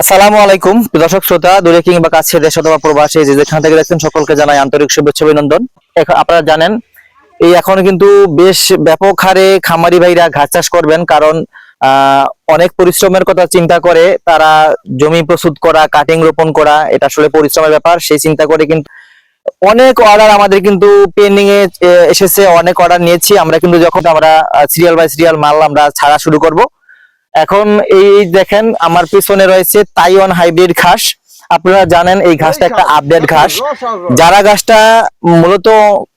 আসসালামু আলাইকুম দর্শক শ্রোতা, দূরে কিংবা কাছে, দেশ অথবা প্রবাসে যে যেখান থেকে দেখছেন সকলকে জানাই আন্তরিক শুভেচ্ছা অভিনন্দন। আপনারা জানেন এখন কিন্তু বেশ ব্যাপক হারে খামারি ভাইরা ঘাস চাষ করবেন, কারণ অনেক পরিশ্রমের কথা চিন্তা করে তারা জমি প্রস্তুত করা, কাটিং রোপণ করা, এটা আসলে পরিশ্রমের ব্যাপার। সেই চিন্তা করে কিন্তু অনেক অর্ডার আমাদের কিন্তু পেন্ডিং এ এসেছে, অনেক অর্ডার নিয়েছি আমরা, কিন্তু যখন আমরা সিরিয়াল বাই সিরিয়াল মাল আমরা ছাড়া শুরু করব। এখন এই দেখেন আমার পিছনে রয়েছে তাইওয়ান হাইব্রিড ঘাস। আপনারা জানেন এই ঘাসটা একটা আপডেট ঘাস, যারা ঘাসটা মূলত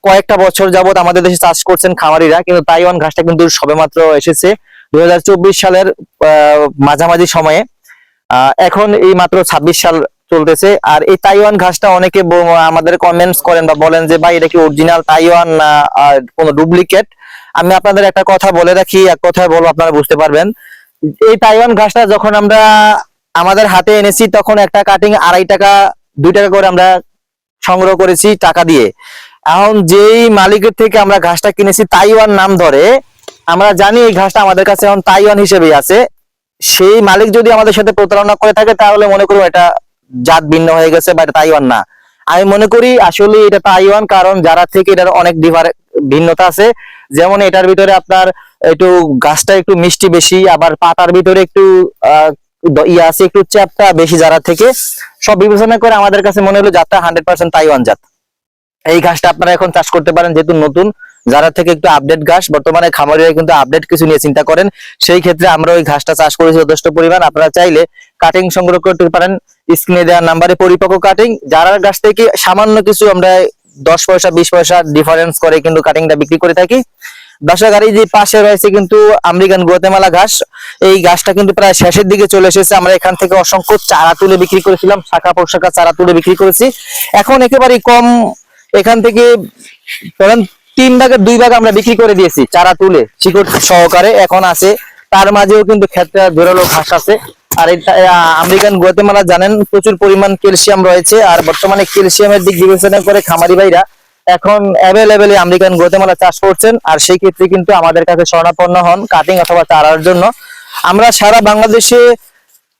কয়েকটা বছর যাবত আমাদের দেশে চাষ করছেন খামারিরা, কিন্তু তাইওয়ান ঘাসটা কিন্তু সবেমাত্র এসেছে 2024 সালের মাঝামাঝি সময়ে। এখন এই মাত্র 26 সাল চলতেছে। আর এই তাইওয়ান ঘাসটা অনেকে আমাদের কমেন্টস করেন বা বলেন যে ভাই এটা কি অরিজিনাল তাইওয়ান না কোনো ডুপ্লিকেট। আমি আপনাদের একটা কথা বলে রাখি, এক কথায় বলবো আপনারা বুঝতে পারবেন। এই তাইওয়ান ঘাসটা যখন আমরা আমাদের হাতে এনেছি তখন একটা কাটিং 2.5 টাকা 2 টাকা করে আমরা সংগ্রহ করেছি টাকা দিয়ে। এখন যেই মালিকের থেকে আমরা ঘাসটা কিনেছি তাইওয়ান নাম ধরে, আমরা জানি এই ঘাসটা আমাদের কাছে এখন তাইওয়ান হিসেবেই আছে। সেই মালিক যদি আমাদের সাথে প্রতারণা করে থাকে তাহলে মনে করুন এটা জাত ভিন্ন হয়ে গেছে বা এটা তাইওয়ান না। আমি মনে করি আসলে এটা তাইওয়ান, কারণ যারা থেকে এটার অনেক ভিন্নতা আছে। যেমন এটার ভিতরে আপনার একটু গাছটা একটু মিষ্টি বেশি, আবার পাতার ভিতরে একটু ইয়ে আছে, একটু চ্যাপটা বেশি। যারা থেকে সব বিবেচনা করে আমাদের কাছে মনে হলো জাতটা 100% তাইওয়ান জাত। এই ঘাসটা আপনারা এখন চাষ করতে পারেন, যেহেতু নতুন, যারা থেকে একটু আপডেট ঘাস। বর্তমানে খামারিরা কিন্তু আপডেট কিছু নিয়ে চিন্তা করেন, সেই ক্ষেত্রে আমরা ওই ঘাসটা চাষ করেছি যথেষ্ট পরিমাণ। আপনারা চাইলে কাটিং সংগ্রহ করতে পারেন স্ক্রিনে দেওয়া নাম্বারে, পরিপক্ক কাটিং। যারা গাছ থেকে সামান্য কিছু আমরা 10 পয়সা 20 পয়সা ডিফারেন্স করে কিন্তু কাটিংটা বিক্রি করে থাকি। দর্শক, আর এই যে পাশে রয়েছে কিন্তু আমেরিকান গুয়াতেমালা ঘাস। এই ঘাসটা কিন্তু প্রায় শেষের দিকে চলে এসেছে। আমরা এখান থেকে অসংখ্য চারা তুলে বিক্রি করেছিলাম, শাখা প্রশাখা চারা তুলে বিক্রি করেছি। এখন একেবারেই কম, এখান থেকে ধরেন 3 ভাগের 2 ভাগ আমরা বিক্রি করে দিয়েছি চারা তুলে শিকড় সহকারে। এখন আছে তার মাঝেও কিন্তু ক্ষেত্রে জোরালো ঘাস আছে। আর আমেরিকান গুয়াতেমালা জানেন প্রচুর পরিমাণ ক্যালসিয়াম রয়েছে, আর বর্তমানে ক্যালসিয়ামের দিক বিবেচনা করে খামারি ভাইরা এখন অ্যাভেলেবেল আমেরিকান গুয়াতেমালা চাষ করছেন। আর সেই ক্ষেত্রে কিন্তু আমাদের কাছে শরণাপন্ন হন কাটিং অথবা চারার জন্য। আমরা সারা বাংলাদেশে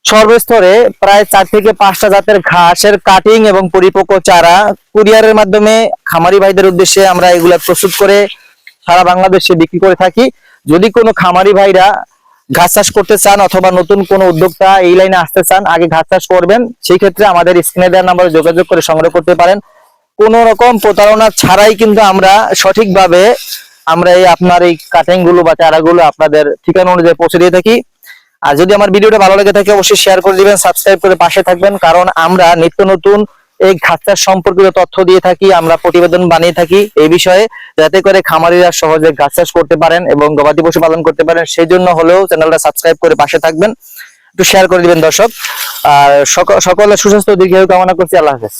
সর্বস্তরে প্রায় 4 থেকে 5টা জাতের ঘাসের কাটিং এবং পরিপক্ক চারা কুরিয়ারের মাধ্যমে খামারি ভাইদের উদ্দেশ্যে আমরা এগুলা প্রস্তুত করে সারা বাংলাদেশে বিক্রি করে থাকি। যদি কোনো খামারি ভাইরা ঘাস চাষ করতে চান অথবা নতুন কোনো উদ্যোক্তা এই লাইনে আসতে চান, আগে ঘাস চাষ করবেন, সেই ক্ষেত্রে আমাদের স্ক্রিনে দেওয়া নাম্বারে যোগাযোগ করে সংগ্রহ করতে পারেন। কোন রকম প্রতারণা ছাড়াই কিন্তু আমরা সঠিকভাবে আমরা এই আপনার এই কাটিং গুলো বা চারাগুলো আপনাদের ঠিকানা অনুযায়ী পৌঁছে দিয়ে থাকি। আর যদি আমার ভিডিওটা ভালো লেগে থাকে অবশ্যই শেয়ার করে দিবেন, সাবস্ক্রাইব করে পাশে থাকবেন, কারণ আমরা নিত্য নতুন এই ঘাস চাষ সম্পর্কিত তথ্য দিয়ে থাকি, আমরা প্রতিবেদন বানিয়ে থাকি এই বিষয়ে, যাতে করে খামারিরা সহজে ঘাস চাষ করতে পারেন এবং গবাদি পশু পালন করতে পারেন। সেই জন্য হলেও চ্যানেলটা সাবস্ক্রাইব করে পাশে থাকবেন, একটু শেয়ার করে দিবেন দর্শক। আর সকলের সুস্বাস্থ্য দীর্ঘায়ু কামনা করছি। আল্লাহ হাফেজ।